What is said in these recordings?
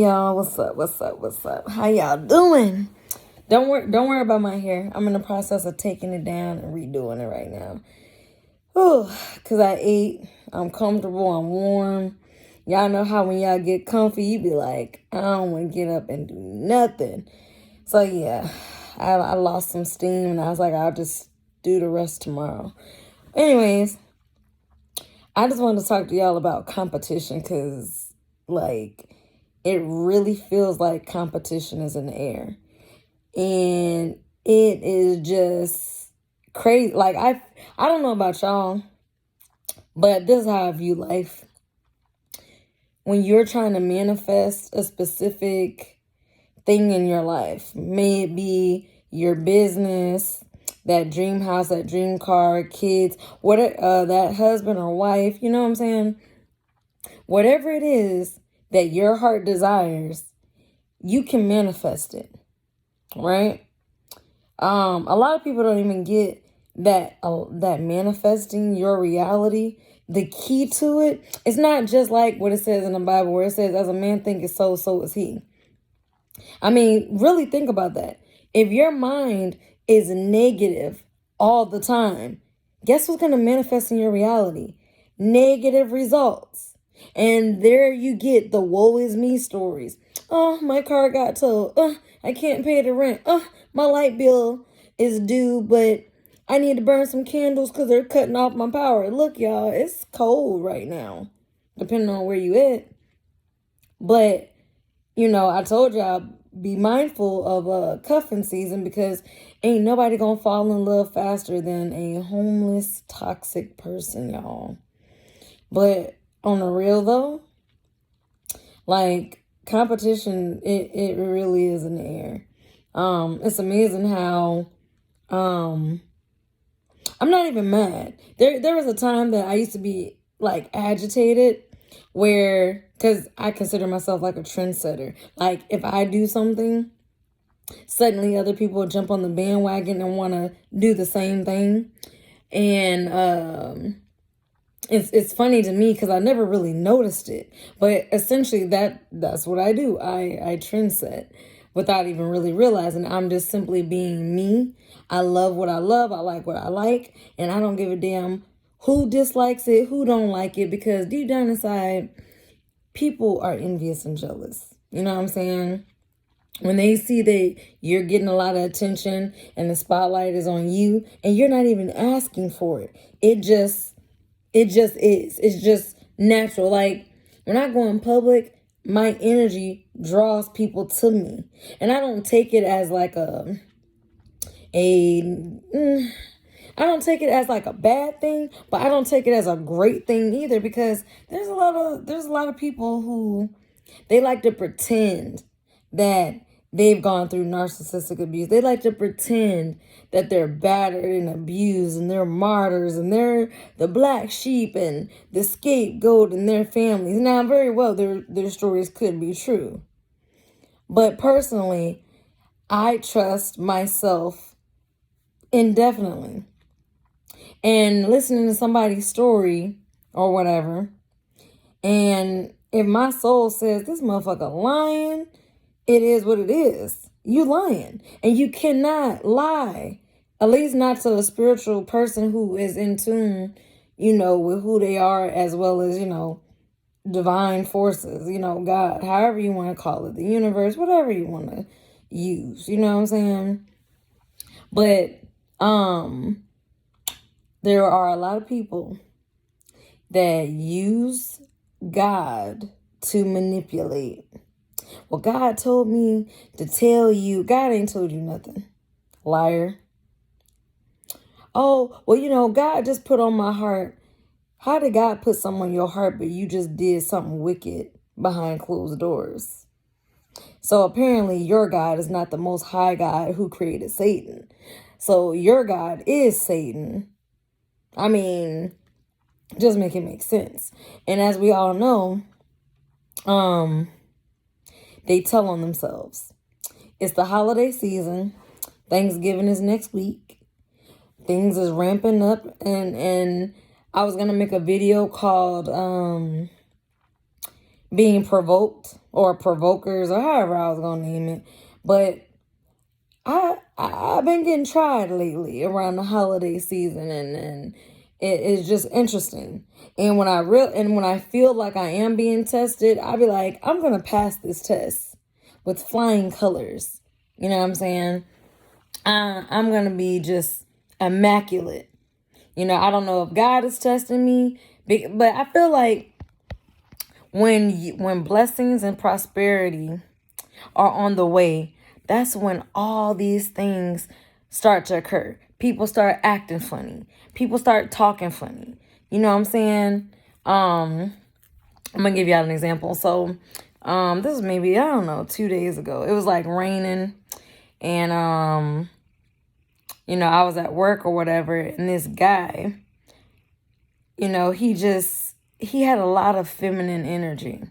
y'all, what's up? How y'all doing? Don't worry about my hair. I'm in the process of taking it down and redoing it right now. Cause I ate, I'm comfortable, I'm warm. Y'all know how when y'all get comfy, you be like, I don't want to get up and do nothing. So yeah, I lost some steam and I was like, I'll just do the rest tomorrow. Anyways, I just wanted to talk to y'all about competition because, like, it really feels like competition is in the air. And it is just crazy. Like, I don't know about y'all, but this is how I view life. When you're trying to manifest a specific thing in your life, may it be your business, that dream house, that dream car, kids, that husband or wife, you know what I'm saying? Whatever it is that your heart desires, you can manifest it, right? A lot of people don't even get that manifesting your reality. The key to it, it's not just like what it says in the Bible where it says, as a man thinketh so, so is he. I mean, really think about that. If your mind is negative all the time, guess what's going to manifest in your reality? Negative results. And there you get the woe is me stories. Oh, my car got towed. I can't pay the rent. My light bill is due, but I need to burn some candles because they're cutting off my power. Look, y'all, it's cold right now, depending on where you at. But, I told y'all, be mindful of cuffing season because ain't nobody gonna fall in love faster than a homeless, toxic person, y'all. But on the real though, like competition, it really is in the air. It's amazing how I'm not even mad. There was a time that I used to be like agitated because I consider myself like a trendsetter. Like if I do something, suddenly other people jump on the bandwagon and want to do the same thing. And it's funny to me because I never really noticed it. But essentially that's what I do. I trendset without even really realizing I'm just simply being me. I love what I love. I like what I like. And I don't give a damn who dislikes it, who don't like it, because deep down inside, people are envious and jealous. You know what I'm saying? When they see that you're getting a lot of attention and the spotlight is on you and you're not even asking for it, it just is. It's just natural. Like when I go in public, my energy draws people to me. And I don't take it as like I don't take it as like a bad thing, but I don't take it as a great thing either because there's a lot of people who they like to pretend that they've gone through narcissistic abuse. They like to pretend that they're battered and abused and they're martyrs and they're the black sheep and the scapegoat in their families. Now, very well, their stories could be true. But personally, I trust myself indefinitely. And listening to somebody's story or whatever, and if my soul says this motherfucker lying, it is what it is. You lying. And you cannot lie. At least not to a spiritual person who is in tune, with who they are as well as, divine forces, God, however you want to call it, the universe, whatever you want to use, you know what I'm saying? But, there are a lot of people that use God to manipulate. Well, God told me to tell you. God ain't told you nothing. Liar. Oh, well, God just put on my heart. How did God put something on your heart, but you just did something wicked behind closed doors? So apparently your God is not the most high God who created Satan. So your God is Satan. I mean, just make it make sense. And as we all know, they tell on themselves. It's the holiday season. Thanksgiving is next week. Things is ramping up. And I was going to make a video called being provoked or provokers or however I was going to name it. But I've been getting tried lately around the holiday season, and it is just interesting. And when I feel like I am being tested, I'll be like, I'm gonna pass this test with flying colors. You know what I'm saying? I'm gonna be just immaculate. You know, I don't know if God is testing me, but I feel like when blessings and prosperity are on the way, that's when all these things start to occur. People start acting funny. People start talking funny. You know what I'm saying? I'm gonna give y'all an example. So, this was maybe, I don't know, 2 days ago. It was like raining, and I was at work or whatever, and this guy, he had a lot of feminine energy.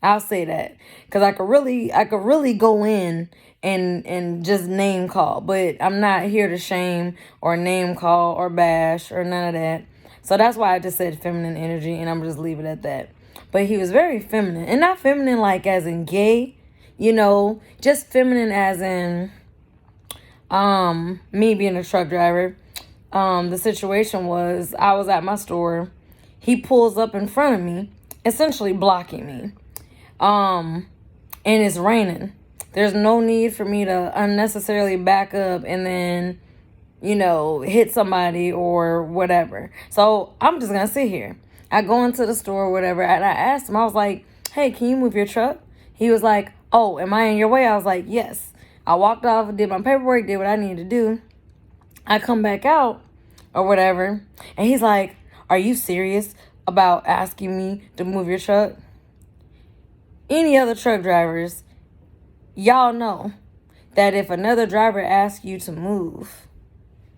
I'll say that, because I could really go in and just name call, but I'm not here to shame or name call or bash or none of that. So that's why I just said feminine energy, and I'm just leave it at that. But he was very feminine, and not feminine like as in gay, just feminine as in me being a truck driver. The situation was, I was at my store. He pulls up in front of me, essentially blocking me. And it's raining. There's no need for me to unnecessarily back up and then, hit somebody or whatever. So I'm just going to sit here. I go into the store or whatever, and I asked him, I was like, hey, can you move your truck? He was like, oh, am I in your way? I was like, yes. I walked off, did my paperwork, did what I needed to do. I come back out or whatever, and he's like, are you serious about asking me to move your truck? Any other truck drivers, y'all know that if another driver asks you to move,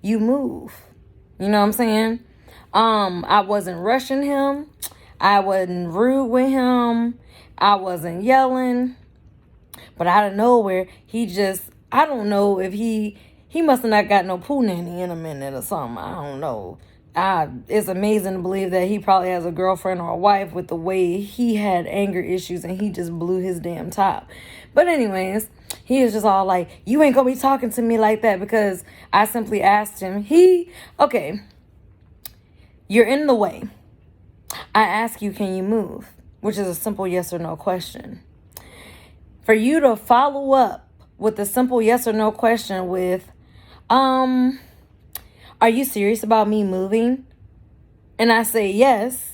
you move. You know what I'm saying? I wasn't rushing him. I wasn't rude with him. I wasn't yelling. But out of nowhere, I don't know if he must have not got no poo nanny in a minute or something. I don't know. It's amazing to believe that he probably has a girlfriend or a wife with the way he had anger issues and he just blew his damn top. But anyways, he was just all like, you ain't gonna be talking to me like that, because I simply asked him, okay, you're in the way. I ask you, can you move? Which is a simple yes or no question. For you to follow up with a simple yes or no question with, are you serious about me moving? And I say yes.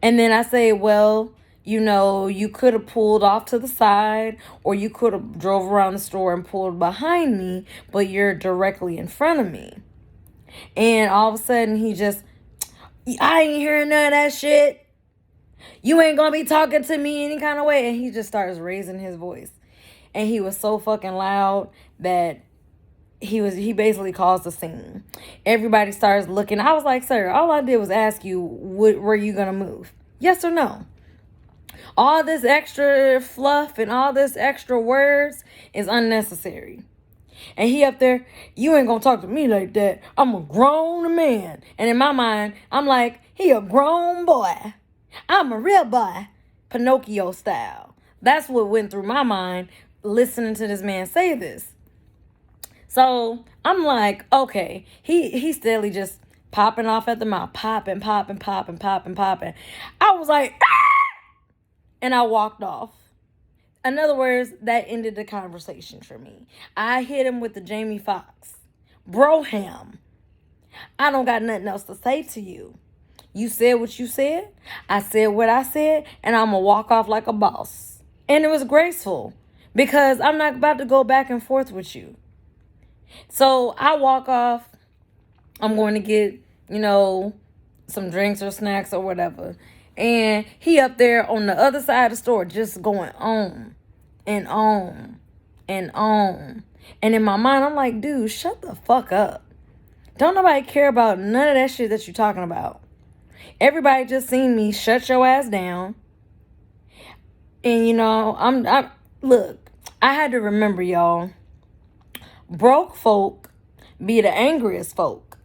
And then I say, well, you could have pulled off to the side, or you could have drove around the store and pulled behind me, but you're directly in front of me. And all of a sudden I ain't hearing none of that shit. You ain't gonna be talking to me any kind of way. And he just starts raising his voice. And he was so fucking loud that he basically caused a scene. Everybody starts looking. I was like, sir, all I did was ask you, were you gonna move? Yes or no? All this extra fluff and all this extra words is unnecessary. And he up there, you ain't gonna talk to me like that. I'm a grown man. And in my mind, I'm like, he a grown boy. I'm a real boy. Pinocchio style. That's what went through my mind listening to this man say this. So I'm like, okay, he's steadily just popping off at the mouth, popping. I was like, ah! And I walked off. In other words, that ended the conversation for me. I hit him with the Jamie Foxx. Broham. I don't got nothing else to say to you. You said what you said. I said what I said. And I'm going to walk off like a boss. And it was graceful, because I'm not about to go back and forth with you. So I walk off. I'm going to get, some drinks or snacks or whatever. And he up there on the other side of the store just going on and on and on. And in my mind, I'm like, dude, shut the fuck up. Don't nobody care about none of that shit that you're talking about. Everybody just seen me shut your ass down. And, look, I had to remember, y'all, broke folk be the angriest folk.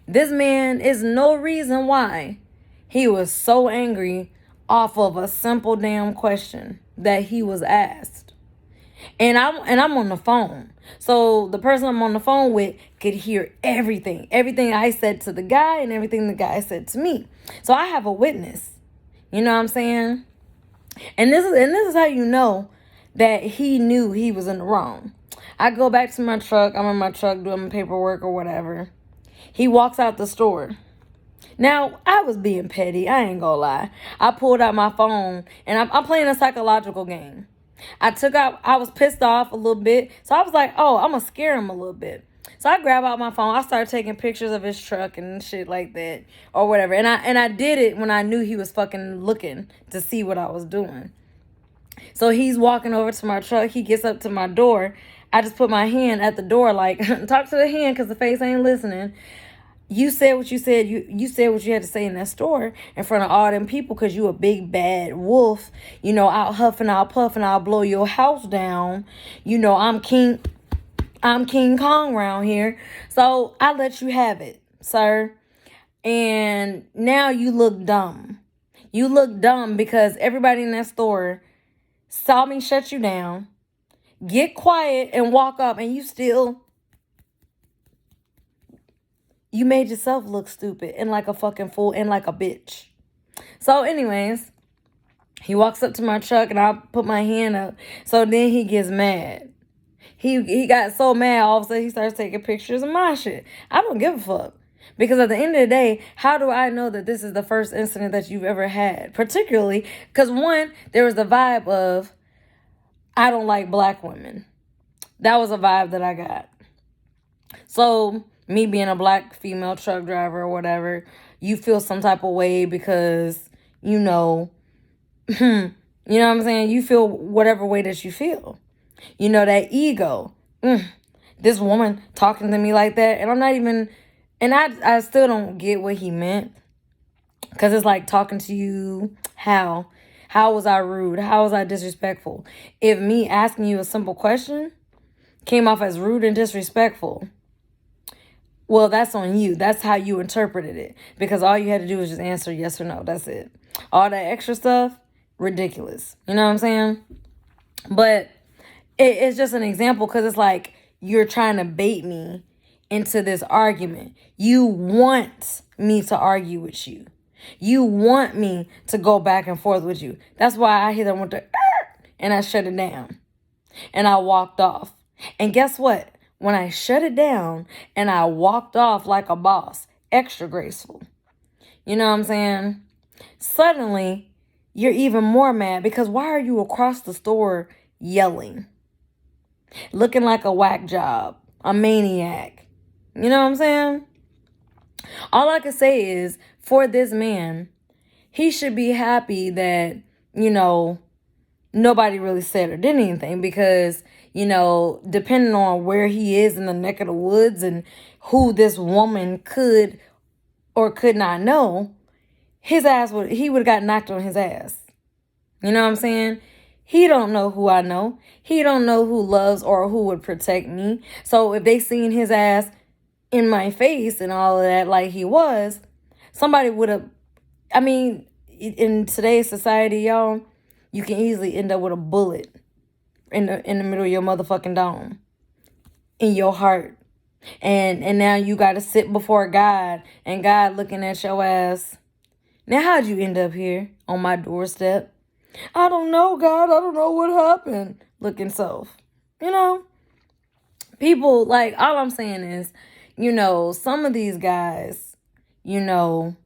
This man is no reason why he was so angry off of a simple damn question. that he was asked. And I'm on the phone. So the person I'm on the phone with could hear everything. Everything I said to the guy and everything the guy said to me. So I have a witness. You know what I'm saying? And this is how you know that he knew he was in the wrong. I go back to my truck. I'm in my truck doing my paperwork or whatever. He walks out the store. Now, I was being petty. I ain't gonna lie. I pulled out my phone, and I'm playing a psychological game. I was pissed off a little bit. So I was like, oh, I'm gonna scare him a little bit. So I grab out my phone. I started taking pictures of his truck and shit like that or whatever. And I did it when I knew he was fucking looking to see what I was doing. So he's walking over to my truck. He gets up to my door. I just put my hand at the door like, talk to the hand because the face ain't listening. You said what you said. You said what you had to say in that store in front of all them people because you a big bad wolf. You know, out huffing, out puffing, I'll blow your house down. You know, I'm King Kong around here. So I let you have it, sir. And now you look dumb. You look dumb because everybody in that store saw me shut you down, get quiet, and walk up, and you made yourself look stupid and like a fucking fool and like a bitch. So anyways, he walks up to my truck and I put my hand up. So then he gets mad. He got so mad all of a sudden he starts taking pictures of my shit. I don't give a fuck. Because at the end of the day, how do I know that this is the first incident that you've ever had? Particularly because one, there was the vibe of, I don't like black women. That was a vibe that I got. So me being a black female truck driver or whatever, you feel some type of way because, you know what I'm saying? You feel whatever way that you feel. You know, that ego. This woman talking to me like that. And I'm not even, and I still don't get what he meant. Because it's like talking to you, how? How was I rude? How was I disrespectful? If me asking you a simple question came off as rude and disrespectful, well, that's on you. That's how you interpreted it. Because all you had to do was just answer yes or no. That's it. All that extra stuff, ridiculous. You know what I'm saying? But it's just an example because it's like you're trying to bait me into this argument. You want me to argue with you. You want me to go back and forth with you. That's why I hit him with the and I shut it down. And I walked off. And guess what? When I shut it down and I walked off like a boss, extra graceful. You know what I'm saying? Suddenly, you're even more mad because why are you across the store yelling? Looking like a whack job, a maniac. You know what I'm saying? All I can say is, for this man, he should be happy that, you know, nobody really said or did anything because, you know, depending on where he is in the neck of the woods and who this woman could or could not know, he would have got knocked on his ass. You know what I'm saying? He don't know who I know. He don't know who loves or who would protect me. So if they seen his ass in my face and all of that like he was, somebody would have, I mean, in today's society, y'all, you can easily end up with a bullet in the middle of your motherfucking dome, in your heart. And now you got to sit before God and God looking at your ass. Now, how'd you end up here on my doorstep? I don't know, God. I don't know what happened. Looking self. You know, people, like, all I'm saying is, you know, some of these guys, you know,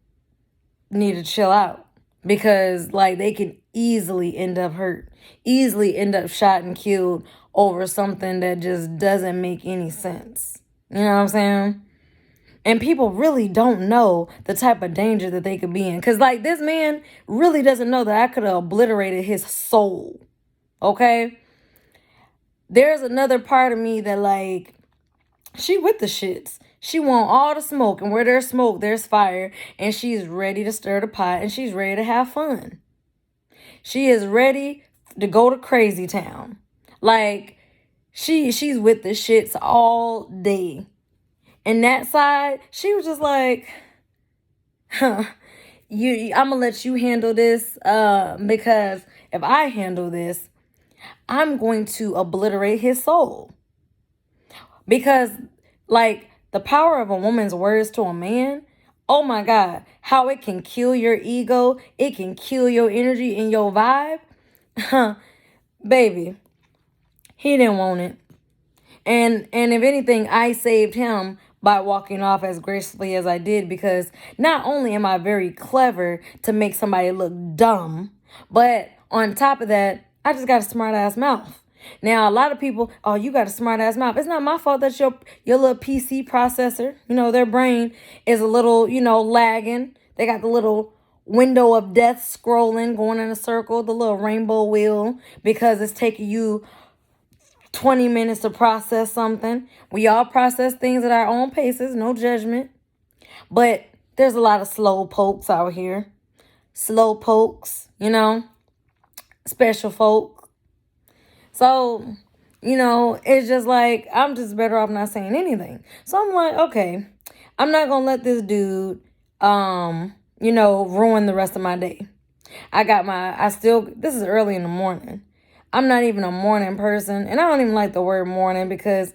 need to chill out because, like, they can easily end up hurt, easily end up shot and killed over something that just doesn't make any sense. You know what I'm saying? And people really don't know the type of danger that they could be in. Because, like, this man really doesn't know that I could have obliterated his soul. Okay? There's another part of me that, like, she with the shits. She want all the smoke. And where there's smoke, there's fire. And she's ready to stir the pot. And she's ready to have fun. She is ready to go to crazy town. Like, she's with the shits all day. And that side, she was just like, I'm going to let you handle this because if I handle this, I'm going to obliterate his soul. Because, like, the power of a woman's words to a man, oh my God, how it can kill your ego. It can kill your energy and your vibe. Baby, he didn't want it. And if anything, I saved him by walking off as gracefully as I did, because not only am I very clever to make somebody look dumb, but on top of that, I just got a smart ass mouth. Now, a lot of people, oh, you got a smart ass mouth. It's not my fault that your little PC processor, their brain is a little, lagging. They got the little window of death scrolling, going in a circle, the little rainbow wheel, because it's taking you 20 minutes to process something. We all process things at our own paces, no judgment. But there's a lot of slow pokes out here. Slow pokes, special folk. So, it's just like, I'm just better off not saying anything. So I'm like, okay, I'm not going to let this dude, ruin the rest of my day. This is early in the morning. I'm not even a morning person, and I don't even like the word morning, because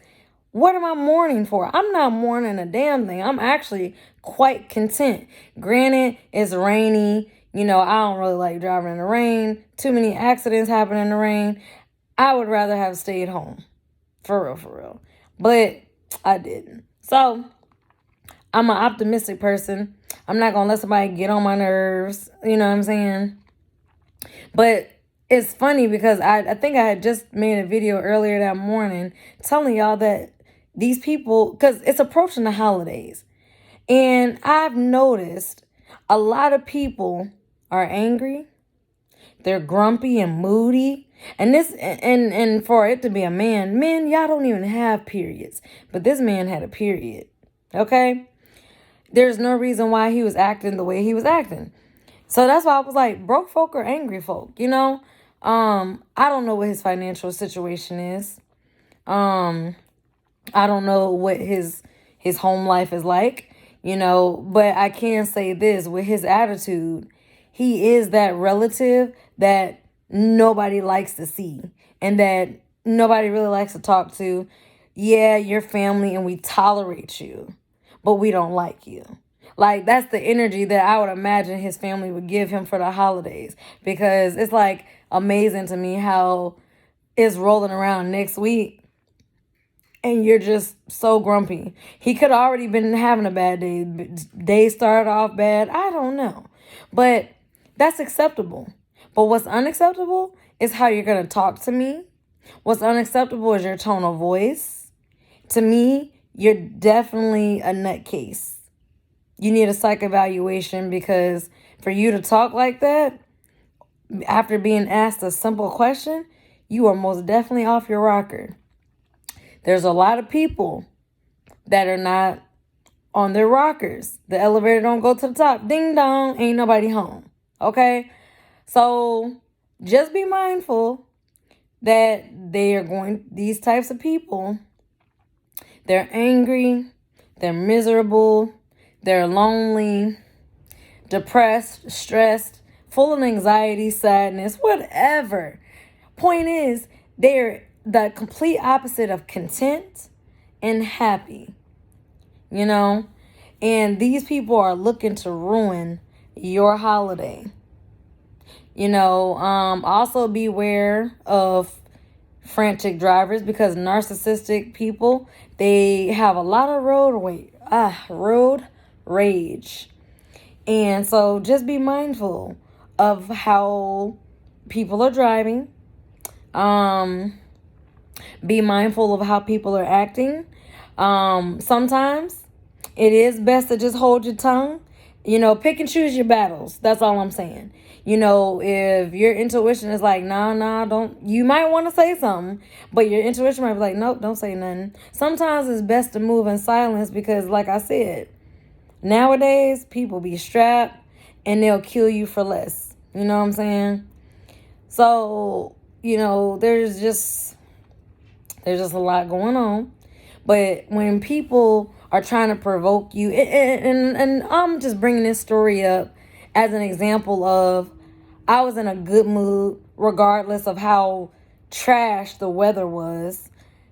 what am I mourning for? I'm not mourning a damn thing. I'm actually quite content. Granted, it's rainy. I don't really like driving in the rain. Too many accidents happen in the rain. I would rather have stayed home. For real. But I didn't. So, I'm an optimistic person. I'm not going to let somebody get on my nerves. You know what I'm saying? But it's funny because I think I had just made a video earlier that morning telling y'all that these people, because it's approaching the holidays, and I've noticed a lot of people are angry. They're grumpy and moody. And for it to be a man, men, y'all don't even have periods. But this man had a period. Okay? There's no reason why he was acting the way he was acting. So that's why I was like, broke folk or angry folk, I don't know what his financial situation is. I don't know what his home life is like, but I can say this, with his attitude, he is that relative that nobody likes to see and that nobody really likes to talk to. Yeah, you're family and we tolerate you, but we don't like you. Like, that's the energy that I would imagine his family would give him for the holidays, because it's like amazing to me how it's rolling around next week and you're just so grumpy. He could have already been having a bad day. Day started off bad. I don't know. But that's acceptable. But what's unacceptable is how you're going to talk to me. What's unacceptable is your tone of voice. To me, you're definitely a nutcase. You need a psych evaluation, because for you to talk like that after being asked a simple question, you are most definitely off your rocker. There's a lot of people that are not on their rockers. The elevator don't go to the top. Ding dong, ain't nobody home. Okay? So just be mindful that these types of people, they're angry, they're miserable, they're lonely, depressed, stressed, full of anxiety, sadness, whatever. Point is, they're the complete opposite of content and happy, And these people are looking to ruin your holiday. Also beware of frantic drivers, because narcissistic people, they have a lot of road rage. And so just be mindful of how people are driving. Be mindful of how people are acting. Sometimes it is best to just hold your tongue. Pick and choose your battles. That's all I'm saying. If your intuition is like, nah, don't, you might want to say something, but your intuition might be like, nope, don't say nothing. Sometimes it's best to move in silence, because like I said, nowadays people be strapped and they'll kill you for less. You know what I'm saying? So, there's just a lot going on. But when people are trying to provoke you, and I'm just bringing this story up as an example of, I was in a good mood regardless of how trash the weather was.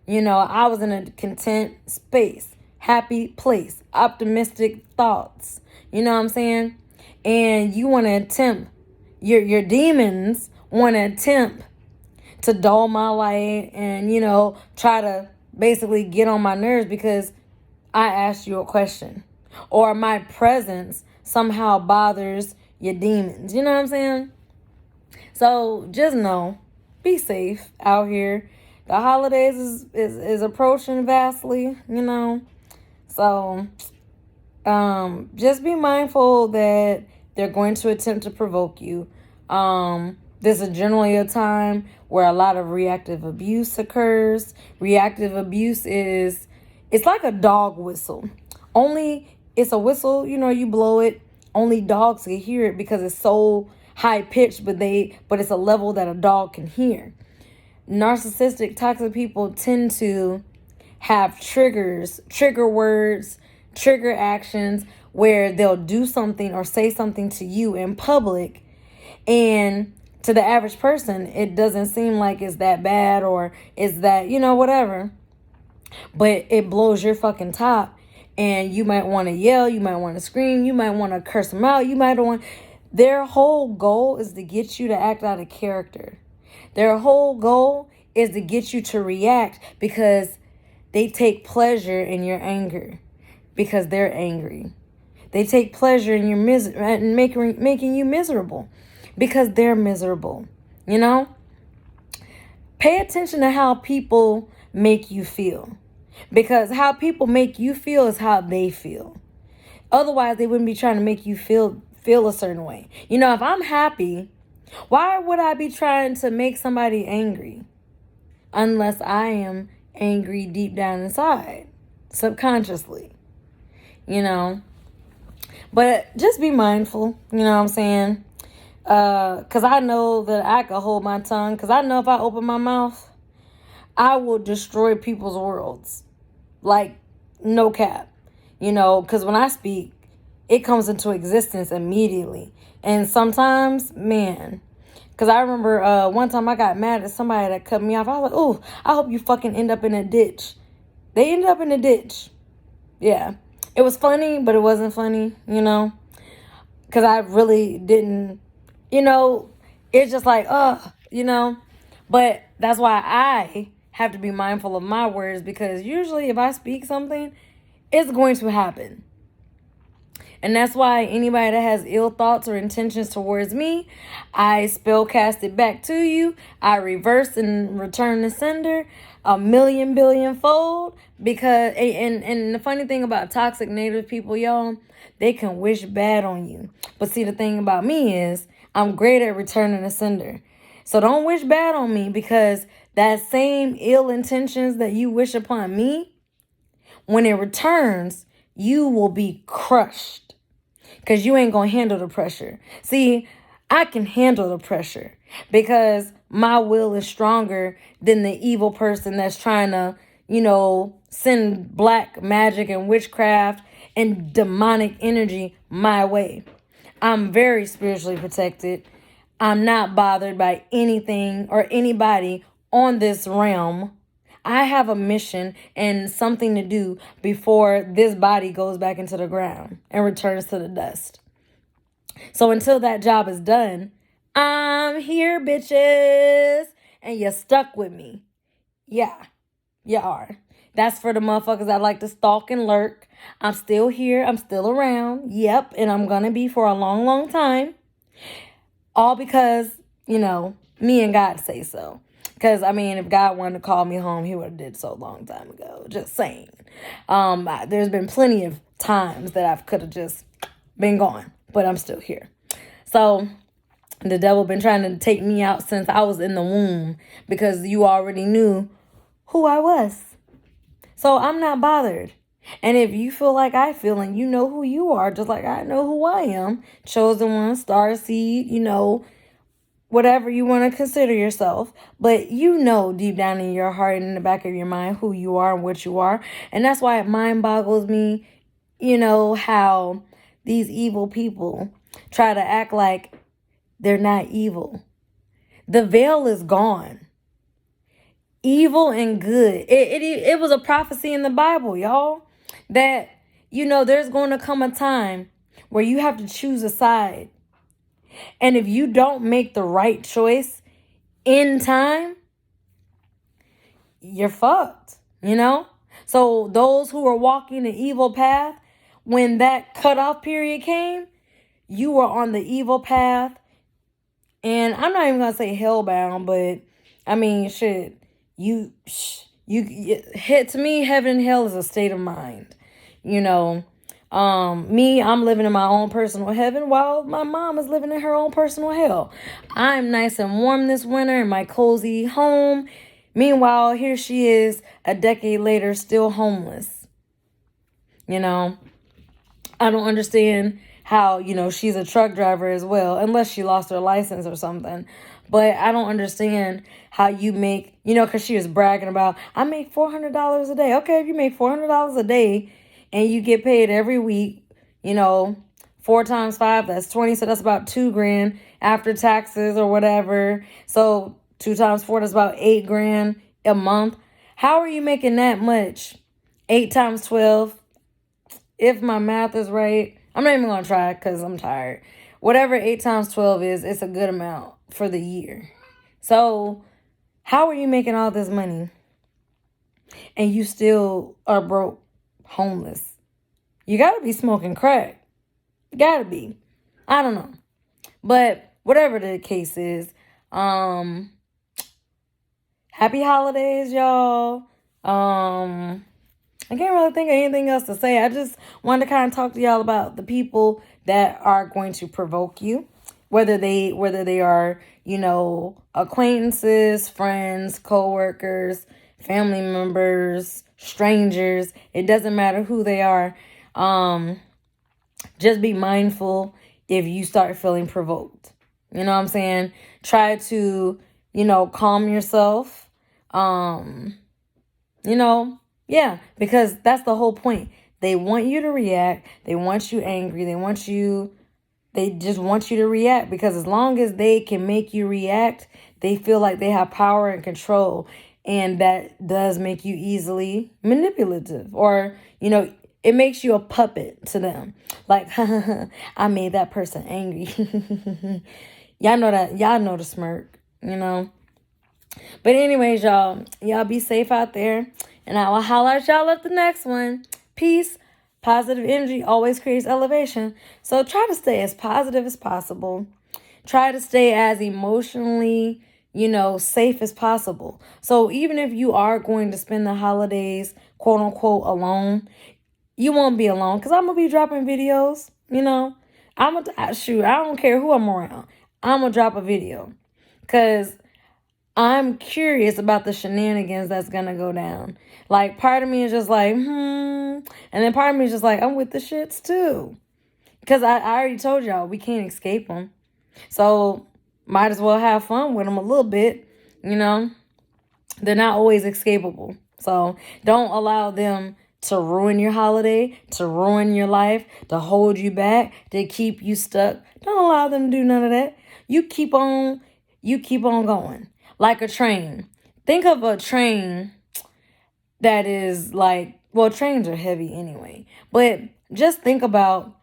You know, I was in a content space, happy place, optimistic thoughts. You know what I'm saying? And you want to attempt, your demons want to attempt to dull my light and, you know, try to basically get on my nerves because I asked you a question. Or my presence somehow bothers your demons. You know what I'm saying? So just know, be safe out here. The holidays is approaching vastly, you know. So just be mindful that they're going to attempt to provoke you. This is generally a time where a lot of reactive abuse occurs. Reactive abuse it's like a dog whistle. Only it's a whistle, you know, you blow it. Only dogs can hear it because it's so high pitched, but it's a level that a dog can hear. Narcissistic, toxic people tend to have triggers, trigger words, trigger actions where they'll do something or say something to you in public, and to the average person it doesn't seem like it's that bad or it's that, you know, whatever, but it blows your fucking top, and you might want to yell, you might want to scream, you might want to curse them out, you might want. Their whole goal is to get you to act out of character. Their whole goal is to get you to react because they take pleasure in your anger because they're angry. They take pleasure in your making you miserable because they're miserable. You know? Pay attention to how people make you feel, because how people make you feel is how they feel. Otherwise, they wouldn't be trying to make you feel a certain way. You know, if I'm happy, why would I be trying to make somebody angry? Unless I am angry deep down inside, subconsciously, you know. But just be mindful, you know what I'm saying? Because I know that I can hold my tongue. Because I know if I open my mouth, I will destroy people's worlds. Like, no cap. You know, because when I speak, it comes into existence immediately. And sometimes, man, because I remember one time I got mad at somebody that cut me off. I was like, oh, I hope you fucking end up in a ditch. They ended up in a ditch. Yeah. It was funny, but it wasn't funny, you know. Because I really didn't, you know, it's just like, you know. But that's why I have to be mindful of my words, because usually if I speak something, it's going to happen. And that's why anybody that has ill thoughts or intentions towards me, I spell cast it back to you. I reverse and return the sender a million billion fold. Because, and the funny thing about toxic negative people, y'all, they can wish bad on you. But see, the thing about me is I'm great at returning the sender. So don't wish bad on me, because that same ill intentions that you wish upon me, when it returns, you will be crushed. Because you ain't going to handle the pressure. See, I can handle the pressure because my will is stronger than the evil person that's trying to, you know, send black magic and witchcraft and demonic energy my way. I'm very spiritually protected. I'm not bothered by anything or anybody on this realm. I have a mission and something to do before this body goes back into the ground and returns to the dust. So until that job is done, I'm here, bitches. And you're stuck with me. Yeah, you are. That's for the motherfuckers that like to stalk and lurk. I'm still here. I'm still around. Yep. And I'm going to be for a long, long time. All because, you know, me and God say so. Because, I mean, if God wanted to call me home, he would have did so a long time ago. Just saying. There's been plenty of times that I could have just been gone. But I'm still here. So, the devil been trying to take me out since I was in the womb. Because you already knew who I was. So, I'm not bothered. And if you feel like I feel and you know who you are, just like I know who I am, chosen one, star seed, you know, whatever you want to consider yourself, but you know deep down in your heart and in the back of your mind who you are and what you are. And that's why it mind boggles me, you know, how these evil people try to act like they're not evil. The veil is gone. Evil and good. It was a prophecy in the Bible, y'all, that, there's going to come a time where you have to choose a side. And if you don't make the right choice in time, you're fucked, So those who are walking the evil path, when that cutoff period came, you were on the evil path. And I'm not even going to say hellbound, but I mean, shit, to me, heaven and hell is a state of mind, Me, I'm living in my own personal heaven while my mom is living in her own personal hell. I'm nice and warm this winter in my cozy home. Meanwhile, here she is a decade later, still homeless. I don't understand how, she's a truck driver as well, unless she lost her license or something. But I don't understand how you make, because she was bragging about, I make $400 a day. Okay, if you make $400 a day and you get paid every week, 4 times 5, that's 20. So that's about $2,000 after taxes or whatever. So 2 times 4, that's about $8,000 a month. How are you making that much? 8 times 12. If my math is right, I'm not even going to try because I'm tired. Whatever 8 times 12 is, it's a good amount for the year. So how are you making all this money and you still are broke, homeless? You got to be smoking crack. Got to be. I don't know. But whatever the case is, happy holidays, y'all. I can't really think of anything else to say. I just wanted to kind of talk to y'all about the people that are going to provoke you, whether they are, acquaintances, friends, coworkers, family members, strangers. It doesn't matter who they are. Just be mindful if you start feeling provoked. You know what I'm saying? Try to, calm yourself. Yeah, because that's the whole point. They want you to react. They want you angry. They just want you to react, because as long as they can make you react, they feel like they have power and control. And that does make you easily manipulative, or, it makes you a puppet to them. Like, I made that person angry. Y'all know that. Y'all know the smirk, But anyways, y'all be safe out there. And I will holler at y'all at the next one. Peace. Positive energy always creates elevation. So try to stay as positive as possible. Try to stay as emotionally, safe as possible. So even if you are going to spend the holidays, quote unquote, alone, you won't be alone, because I'm going to be dropping videos, I don't care who I'm around. I'm going to drop a video, because I'm curious about the shenanigans that's going to go down. Like, part of me is just like, And then part of me is just like, I'm with the shits too. Because I already told y'all, we can't escape them. So might as well have fun with them a little bit, They're not always escapable. So don't allow them to ruin your holiday, to ruin your life, to hold you back, to keep you stuck. Don't allow them to do none of that. You keep on going. Like a train. Think of a train that is like, well, trains are heavy anyway. But just think about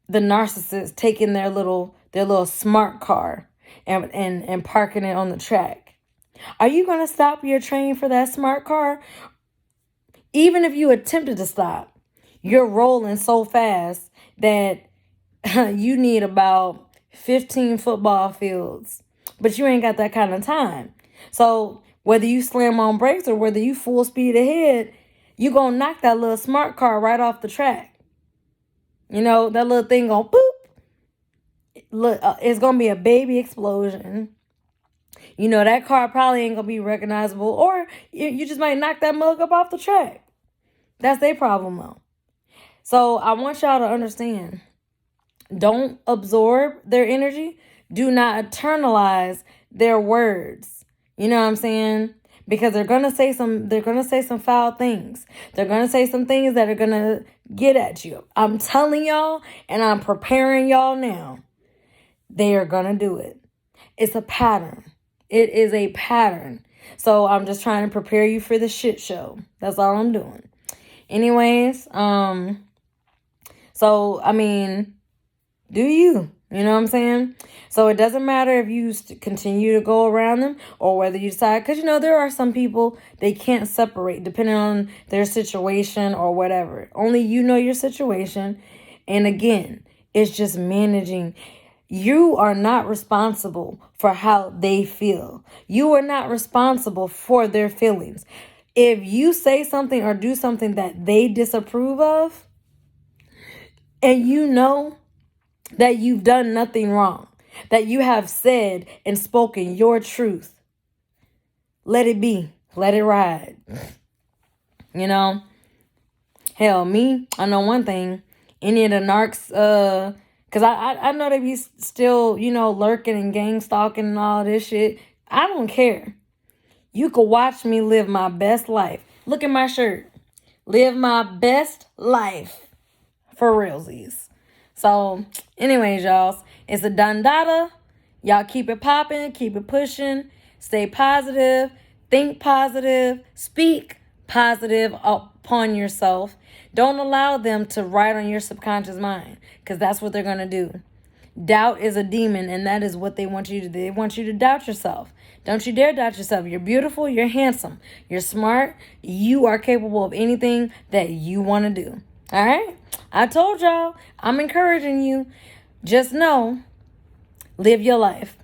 the narcissist taking their little smart car and parking it on the track. Are you going to stop your train for that smart car? Even if you attempted to stop, you're rolling so fast that you need about 15 football fields. But you ain't got that kind of time. So whether you slam on brakes or whether you full speed ahead, you going to knock that little smart car right off the track. That little thing going boop. Look, it's going to be a baby explosion. That car probably ain't going to be recognizable, or you just might knock that mug up off the track. That's their problem, though. So I want y'all to understand. Don't absorb their energy. Do not internalize their words. You know what I'm saying? Because they're gonna say some foul things. They're gonna say some things that are gonna get at you. I'm telling y'all, and I'm preparing y'all now. They are gonna do it. It's a pattern. It is a pattern. So I'm just trying to prepare you for the shit show. That's all I'm doing. Anyways, so, I mean, do you? You know what I'm saying? So it doesn't matter if you continue to go around them or whether you decide, because, there are some people, they can't separate depending on their situation or whatever. Only you know your situation. And again, it's just managing. You are not responsible for how they feel. You are not responsible for their feelings. If you say something or do something that they disapprove of, and you know that you've done nothing wrong, that you have said and spoken your truth, let it be. Let it ride. Hell, me, I know one thing. Any of the narcs, because I know they be still, lurking and gang stalking and all this shit. I don't care. You could watch me live my best life. Look at my shirt. Live my best life. For realsies. So, anyways, y'all, it's a dandada. Y'all keep it popping, keep it pushing, stay positive, think positive, speak positive upon yourself. Don't allow them to write on your subconscious mind, because that's what they're going to do. Doubt is a demon, and that is what they want you to do. They want you to doubt yourself. Don't you dare doubt yourself. You're beautiful. You're handsome. You're smart. You are capable of anything that you want to do. All right? I told y'all. I'm encouraging you. Just know, live your life.